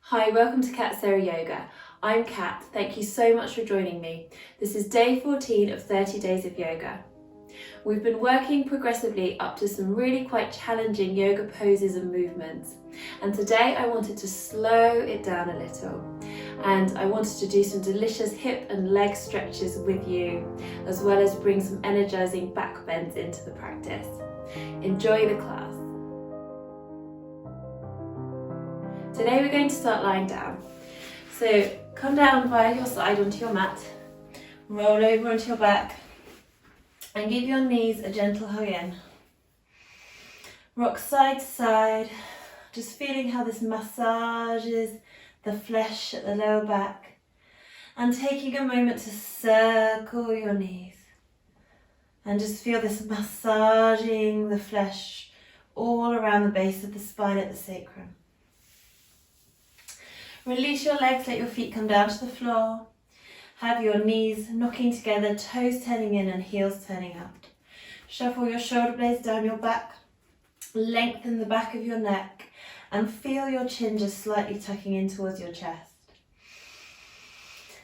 Hi, welcome to Kat Sara Yoga. I'm Kat, thank you so much for joining me. This is day 14 of 30 days of yoga. We've been working progressively up to some really quite challenging yoga poses and movements. And today I wanted to slow it down a little. And I wanted to do some delicious hip and leg stretches with you, as well as bring some energizing back bends into the practice. Enjoy the class. Today we're going to start lying down. So come down by your side onto your mat, roll over onto your back and give your knees a gentle hug in. Rock side to side, just feeling how this massages the flesh at the lower back and taking a moment to circle your knees and just feel this massaging the flesh all around the base of the spine at the sacrum. Release your legs, let your feet come down to the floor. Have your knees knocking together, toes turning in and heels turning out. Shuffle your shoulder blades down your back. Lengthen the back of your neck and feel your chin just slightly tucking in towards your chest.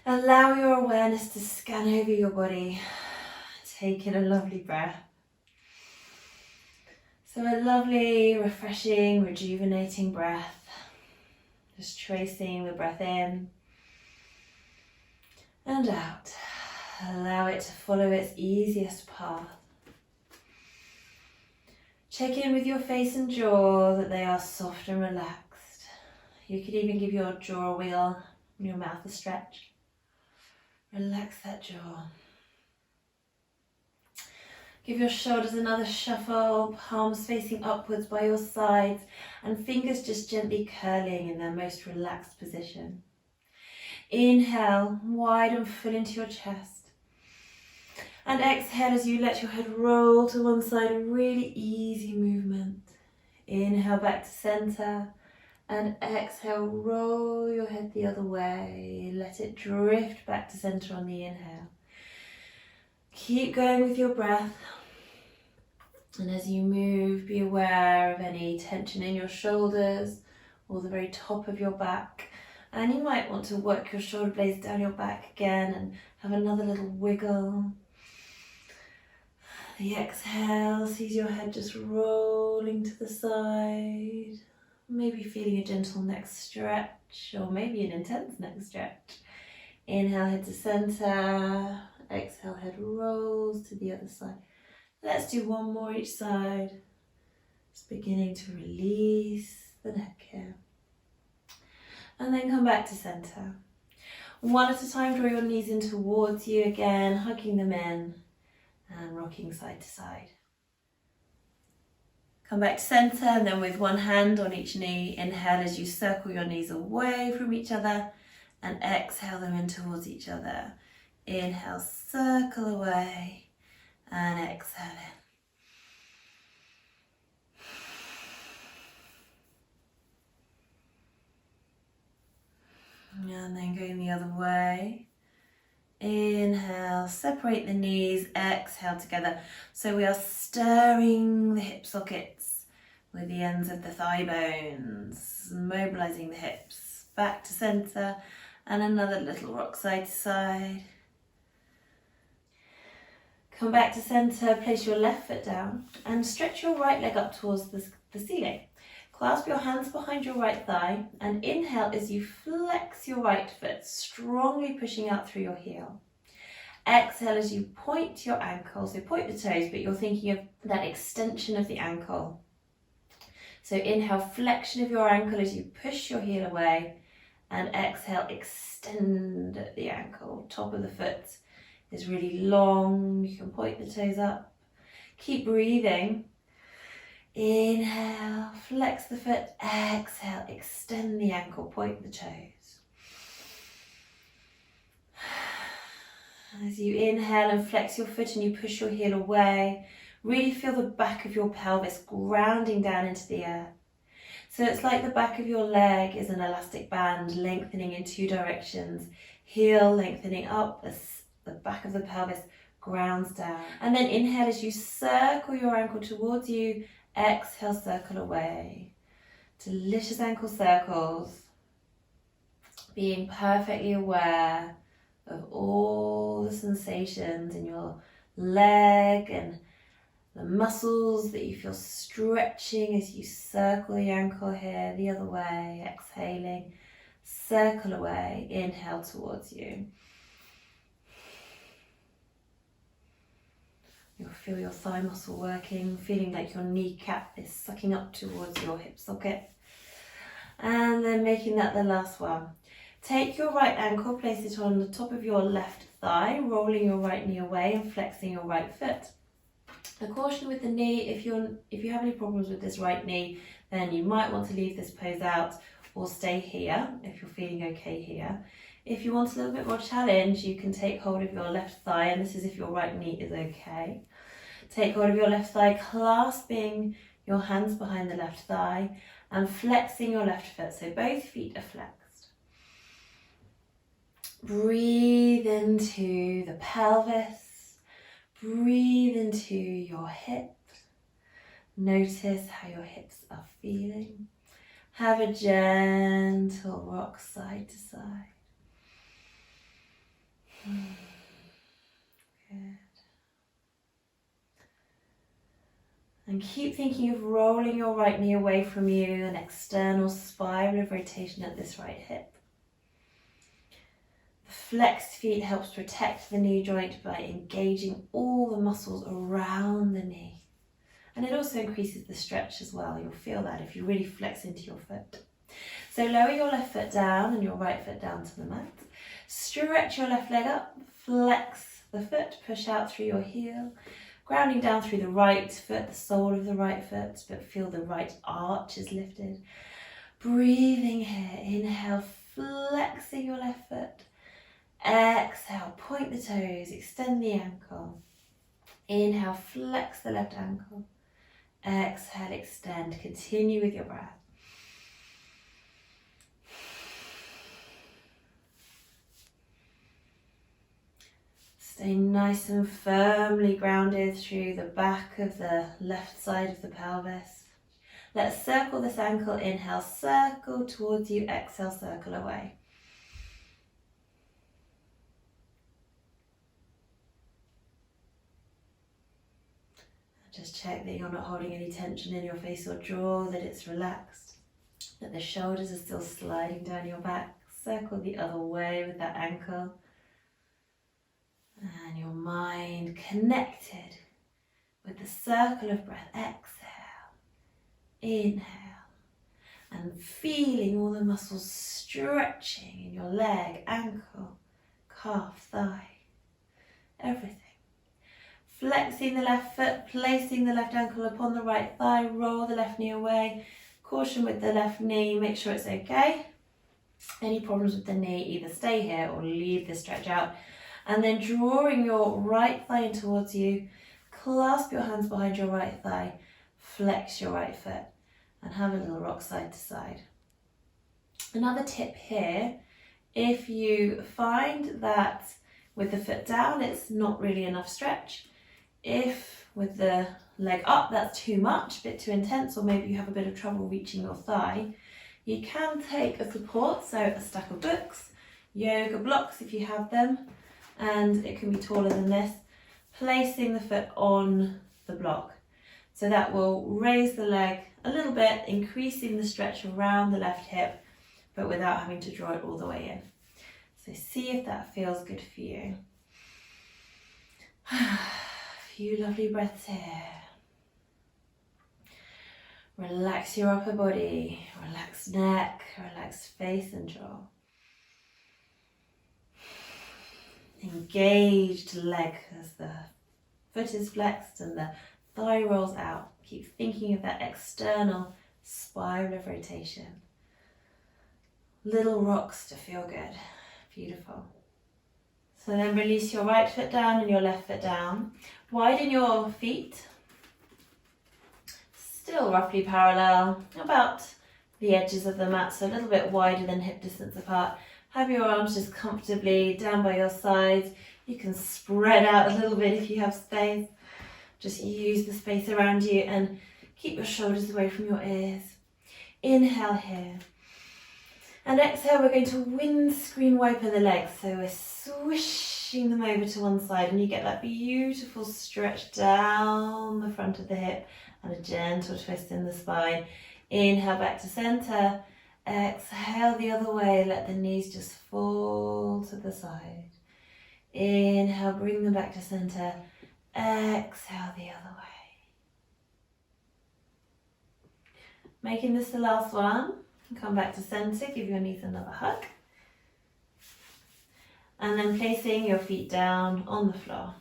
Allow your awareness to scan over your body. Take in a lovely breath. So a lovely, refreshing, rejuvenating breath. Just tracing the breath in and out. Allow it to follow its easiest path. Check in with your face and jaw that they are soft and relaxed. You could even give your jaw a wiggle and your mouth a stretch. Relax that jaw. Give your shoulders another shuffle, palms facing upwards by your sides and fingers just gently curling in their most relaxed position. Inhale, wide and full into your chest. And exhale as you let your head roll to one side, a really easy movement. Inhale back to center and exhale, roll your head the other way. Let it drift back to center on the inhale. Keep going with your breath. And as you move, be aware of any tension in your shoulders or the very top of your back. And you might want to work your shoulder blades down your back again and have another little wiggle. The exhale sees your head just rolling to the side. Maybe feeling a gentle neck stretch or maybe an intense neck stretch. Inhale, head to center. Exhale, head rolls to the other side. Let's do one more each side. Just beginning to release the neck here. And then come back to center. One at a time, draw your knees in towards you again, hugging them in and rocking side to side. Come back to center and then with one hand on each knee, inhale as you circle your knees away from each other and exhale them in towards each other. Inhale, circle away and exhale in. And then going the other way. Inhale, separate the knees, exhale together. So we are stirring the hip sockets with the ends of the thigh bones, mobilizing the hips back to center and another little rock side to side. Come back to center, place your left foot down and stretch your right leg up towards the ceiling. Clasp your hands behind your right thigh and inhale as you flex your right foot, strongly pushing out through your heel. Exhale as you point your ankle, so point the toes, but you're thinking of that extension of the ankle. So inhale, flexion of your ankle as you push your heel away and exhale, extend the ankle. Top of the foot is really long, you can point the toes up. Keep breathing. Inhale, flex the foot, exhale, extend the ankle, point the toes. As you inhale and flex your foot and you push your heel away, really feel the back of your pelvis grounding down into the earth. So it's like the back of your leg is an elastic band lengthening in two directions, heel lengthening up as the back of the pelvis grounds down. And then inhale as you circle your ankle towards you, exhale, circle away. Delicious ankle circles. being perfectly aware of all the sensations in your leg and the muscles that you feel stretching as you circle the ankle here, the other way, exhaling, circle away, inhale towards you. You'll feel your thigh muscle working, feeling like your kneecap is sucking up towards your hip socket. And then making that the last one. Take your right ankle, place it on the top of your left thigh, rolling your right knee away and flexing your right foot. A caution with the knee, if you have any problems with this right knee, then you might want to leave this pose out or stay here if you're feeling okay here. If you want a little bit more challenge, you can take hold of your left thigh, and this is if your right knee is okay. Take hold of your left thigh, clasping your hands behind the left thigh and flexing your left foot, so both feet are flexed. Breathe into the pelvis, breathe into your hips. Notice how your hips are feeling. Have a gentle rock side to side. Good. And keep thinking of rolling your right knee away from you, an external spiral of rotation at this right hip. The flexed feet helps protect the knee joint by engaging all the muscles around the knee. And it also increases the stretch as well. You'll feel that if you really flex into your foot. So lower your left foot down and your right foot down to the mat. Stretch your left leg up, flex the foot, push out through your heel. Grounding down through the right foot, the sole of the right foot, but feel the right arch is lifted. Breathing here, inhale, flexing your left foot. Exhale, point the toes, extend the ankle. Inhale, flex the left ankle. Exhale, extend, continue with your breath. Stay nice and firmly grounded through the back of the left side of the pelvis. Let's circle this ankle. Inhale, circle towards you. Exhale, circle away. Just check that you're not holding any tension in your face or jaw, that it's relaxed, that the shoulders are still sliding down your back. Circle the other way with that ankle. And your mind connected with the circle of breath. Exhale, inhale, and feeling all the muscles stretching in your leg, ankle, calf, thigh, everything. Flexing the left foot, placing the left ankle upon the right thigh, roll the left knee away. Caution with the left knee, make sure it's okay. Any problems with the knee, either stay here or leave the stretch out. And then drawing your right thigh in towards you, clasp your hands behind your right thigh, flex your right foot, and have a little rock side to side. Another tip here, if you find that with the foot down, it's not really enough stretch. If with the leg up, that's too much, a bit too intense, or maybe you have a bit of trouble reaching your thigh, you can take a support, so a stack of books, yoga blocks if you have them, and it can be taller than this, placing the foot on the block. So that will raise the leg a little bit, increasing the stretch around the left hip, but without having to draw it all the way in. So see if that feels good for you. A few lovely breaths here. Relax your upper body, relax neck, relax face and jaw. Engaged leg as the foot is flexed and the thigh rolls out. Keep thinking of that external spiral of rotation. Little rocks to feel good. Beautiful. So then release your right foot down and your left foot down. Widen your feet. Still roughly parallel, about the edges of the mat, so a little bit wider than hip distance apart. Have your arms just comfortably down by your sides. You can spread out a little bit if you have space. Just use the space around you and keep your shoulders away from your ears. Inhale here. And exhale, we're going to windscreen wiper the legs. So we're swishing them over to one side, and you get that beautiful stretch down the front of the hip and a gentle twist in the spine. Inhale back to center. Exhale the other way, let the knees just fall to the side. Inhale, bring them back to center. Exhale the other way. Making this the last one. Come back to center, give your knees another hug. And then placing your feet down on the floor.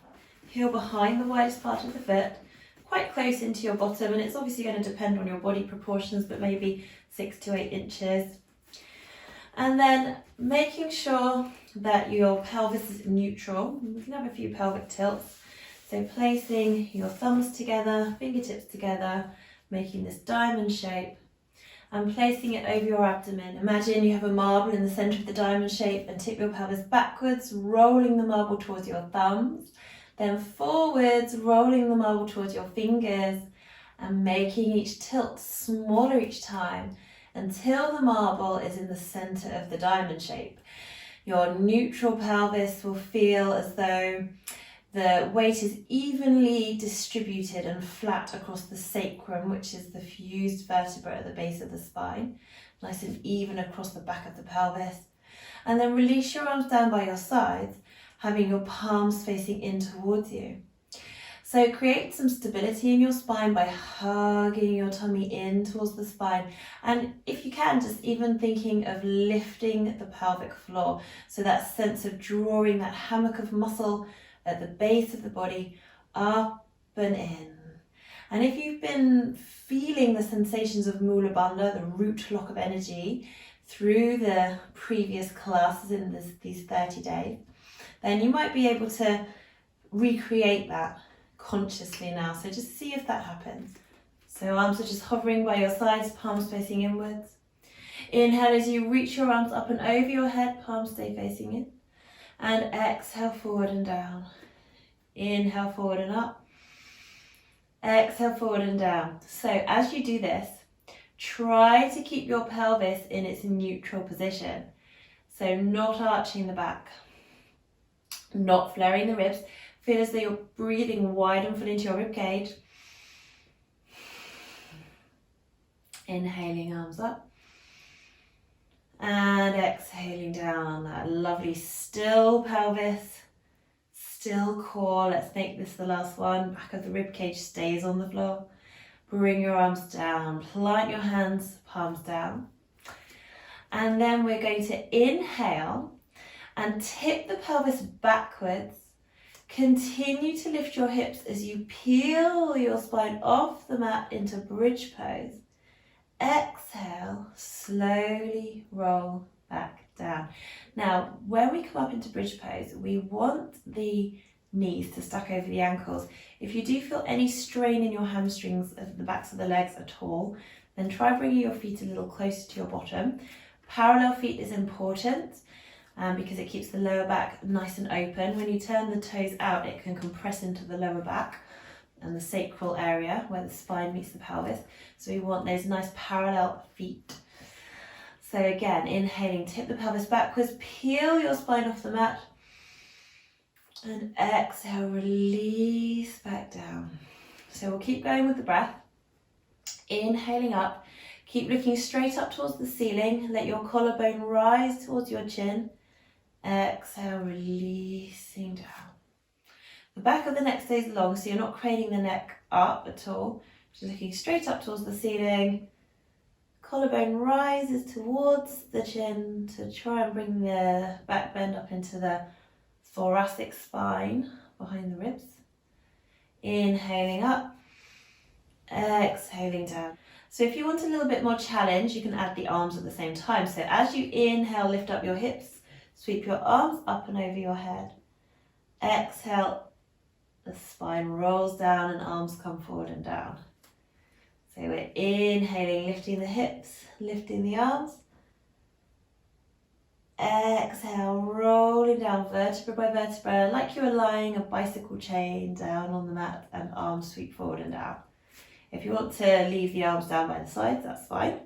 Heel behind the widest part of the foot, quite close into your bottom, and it's obviously going to depend on your body proportions, but maybe 6 to 8 inches. And then making sure that your pelvis is neutral. We can have a few pelvic tilts. So placing your thumbs together, fingertips together, making this diamond shape, and placing it over your abdomen. Imagine you have a marble in the center of the diamond shape, and tip your pelvis backwards, rolling the marble towards your thumbs, then forwards, rolling the marble towards your fingers, and making each tilt smaller each time until the marble is in the center of the diamond shape. Your neutral pelvis will feel as though the weight is evenly distributed and flat across the sacrum, which is the fused vertebra at the base of the spine. Nice and even across the back of the pelvis. And then release your arms down by your sides, having your palms facing in towards you. So create some stability in your spine by hugging your tummy in towards the spine. And if you can, just even thinking of lifting the pelvic floor. So that sense of drawing that hammock of muscle at the base of the body, up and in. And if you've been feeling the sensations of Mula Bandha, the root lock of energy, through the previous classes in these 30 days, then you might be able to recreate that consciously now. So just see if that happens. So arms are just hovering by your sides, palms facing inwards. Inhale as you reach your arms up and over your head, palms stay facing in. And exhale forward and down. Inhale forward and up. Exhale forward and down. So as you do this, try to keep your pelvis in its neutral position. So not arching the back, not flaring the ribs. Feel as though you're breathing wide and full into your rib cage. Inhaling, arms up. And exhaling down, that lovely still pelvis, still core. Let's make this the last one. Back of the rib cage stays on the floor. Bring your arms down, plant your hands, palms down. And then we're going to inhale and tip the pelvis backwards. Continue to lift your hips as you peel your spine off the mat into bridge pose. Exhale, slowly roll back down. Now, when we come up into bridge pose, we want the knees to stack over the ankles. If you do feel any strain in your hamstrings at the backs of the legs at all, then try bringing your feet a little closer to your bottom. Parallel feet is important because it keeps the lower back nice and open. When you turn the toes out, it can compress into the lower back and the sacral area where the spine meets the pelvis. So we want those nice parallel feet. So again, inhaling, tip the pelvis backwards, peel your spine off the mat, and exhale, release back down. So we'll keep going with the breath. Inhaling up, keep looking straight up towards the ceiling, let your collarbone rise towards your chin. Exhale, releasing down. The back of the neck stays long, so you're not craning the neck up at all. Just looking straight up towards the ceiling. Collarbone rises towards the chin to try and bring the back bend up into the thoracic spine behind the ribs. Inhaling up, exhaling down. So if you want a little bit more challenge, you can add the arms at the same time. So as you inhale, lift up your hips, sweep your arms up and over your head. Exhale, the spine rolls down and arms come forward and down. So we're inhaling, lifting the hips, lifting the arms. Exhale, rolling down vertebra by vertebra, like you are lying a bicycle chain down on the mat, and arms sweep forward and down. If you want to leave the arms down by the sides, that's fine.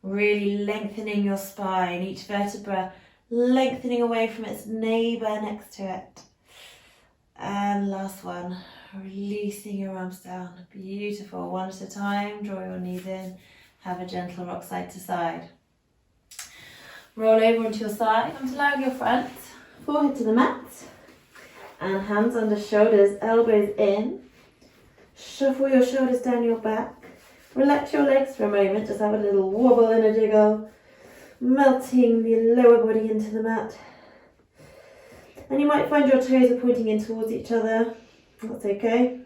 Really lengthening your spine, each vertebra lengthening away from its neighbour next to it. And last one, releasing your arms down. Beautiful. One at a time, draw your knees in, have a gentle rock side to side. Roll over onto your side, onto allowing your front, forehead to the mat, and hands under shoulders, elbows in. Shuffle your shoulders down your back. Relax your legs for a moment, just have a little wobble and a jiggle, melting the lower body into the mat. And you might find your toes are pointing in towards each other, that's okay.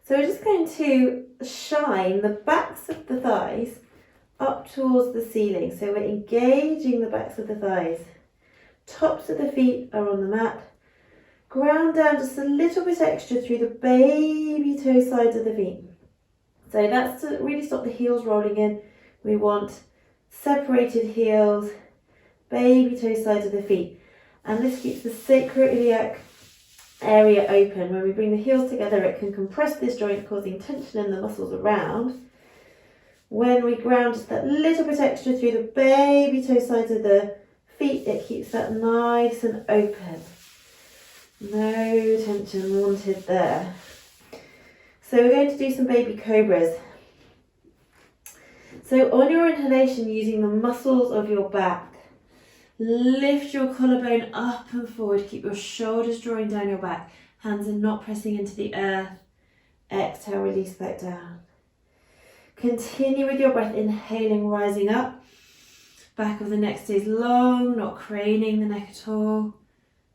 So we're just going to shine the backs of the thighs up towards the ceiling. So we're engaging the backs of the thighs. Tops of the feet are on the mat. Ground down just a little bit extra through the baby toe sides of the feet. So that's to really stop the heels rolling in. We want separated heels, baby toe sides of the feet. And this keeps the sacroiliac area open. When we bring the heels together, it can compress this joint, causing tension in the muscles around. When we ground just that little bit extra through the baby toe sides of the feet, it keeps that nice and open. No tension wanted there. So we're going to do some baby cobras. So on your inhalation, using the muscles of your back, lift your collarbone up and forward. Keep your shoulders drawing down your back. Hands are not pressing into the earth. Exhale, release back down. Continue with your breath, inhaling, rising up. Back of the neck stays long, not craning the neck at all.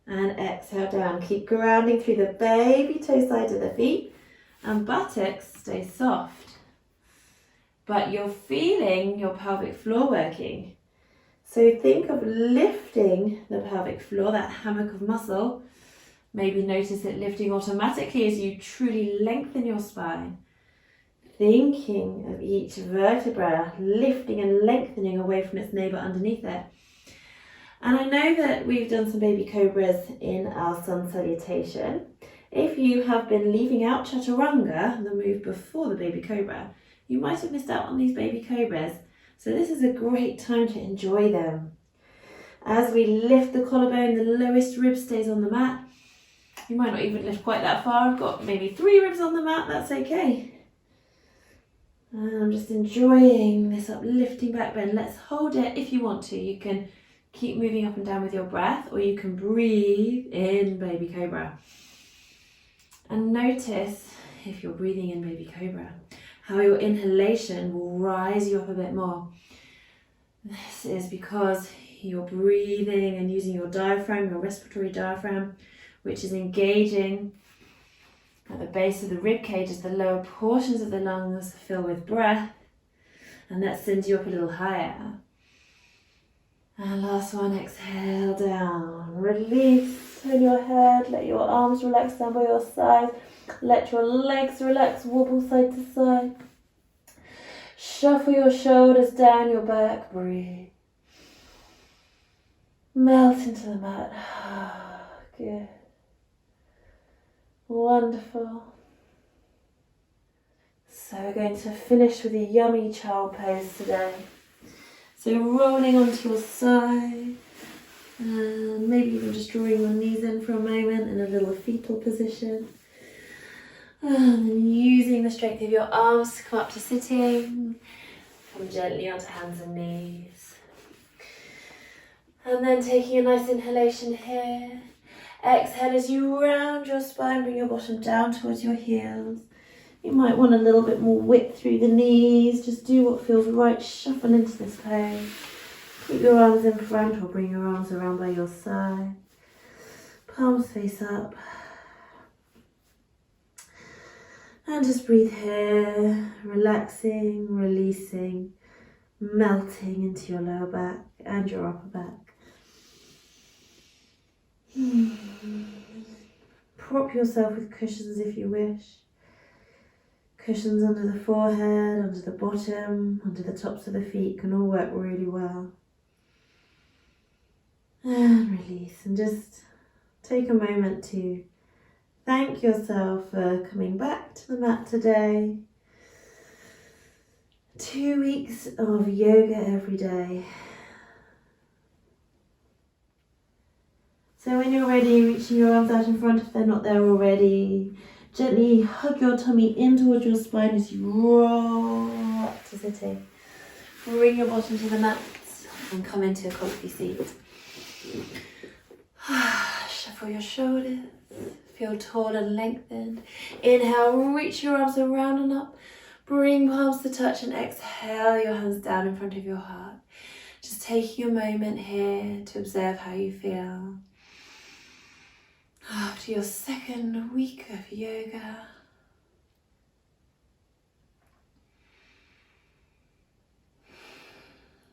And exhale down. Keep grounding through the baby toe sides of the feet. And buttocks stay soft. But you're feeling your pelvic floor working. So think of lifting the pelvic floor, that hammock of muscle. Maybe notice it lifting automatically as you truly lengthen your spine. Thinking of each vertebra lifting and lengthening away from its neighbour underneath it. And I know that we've done some baby cobras in our sun salutation. If you have been leaving out chaturanga, the move before the baby cobra, you might have missed out on these baby cobras. So this is a great time to enjoy them. As we lift the collarbone, the lowest rib stays on the mat. You might not even lift quite that far. I've got maybe 3 ribs on the mat, that's okay. And I'm just enjoying this uplifting back bend. Let's hold it if you want to. You can keep moving up and down with your breath, or you can breathe in baby cobra. And notice, if you're breathing in baby cobra, how your inhalation will rise you up a bit more. This is because you're breathing and using your diaphragm, your respiratory diaphragm, which is engaging at the base of the rib cage as the lower portions of the lungs fill with breath, and that sends you up a little higher. And last one, exhale down, release, turn your head, let your arms relax down by your side, let your legs relax, wobble side to side. Shuffle your shoulders down your back, breathe. Melt into the mat. Good. Wonderful. So we're going to finish with a yummy child pose today. So rolling onto your side, and maybe even just drawing your knees in for a moment in a little fetal position. And then using the strength of your arms to come up to sitting. Come gently onto hands and knees. And then taking a nice inhalation here. Exhale as you round your spine, bring your bottom down towards your heels. You might want a little bit more width through the knees. Just do what feels right. Shuffle into this pose. Keep your arms in front or bring your arms around by your side. Palms face up. And just breathe here. Relaxing, releasing, melting into your lower back and your upper back. Prop yourself with cushions if you wish. Cushions under the forehead, under the bottom, under the tops of the feet can all work really well. And release, and just take a moment to thank yourself for coming back to the mat today. 2 weeks of yoga every day. So when you're ready, reaching your arms out in front if they're not there already. Gently hug your tummy in towards your spine as you roll up to sitting. Bring your bottom to the mat and come into a comfy seat. Shuffle your shoulders. Feel tall and lengthened. Inhale, reach your arms around and up. Bring palms to touch and exhale your hands down in front of your heart. Just taking a moment here to observe how you feel. After your second week of yoga.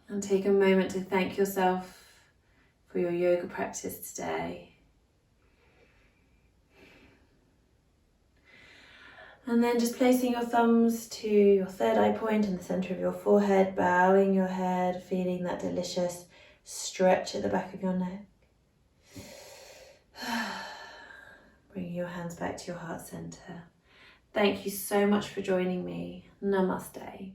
And take a moment to thank yourself for your yoga practice today. And then just placing your thumbs to your third eye point in the center of your forehead, bowing your head, feeling that delicious stretch at the back of your neck. Bringing your hands back to your heart center. Thank you so much for joining me. Namaste.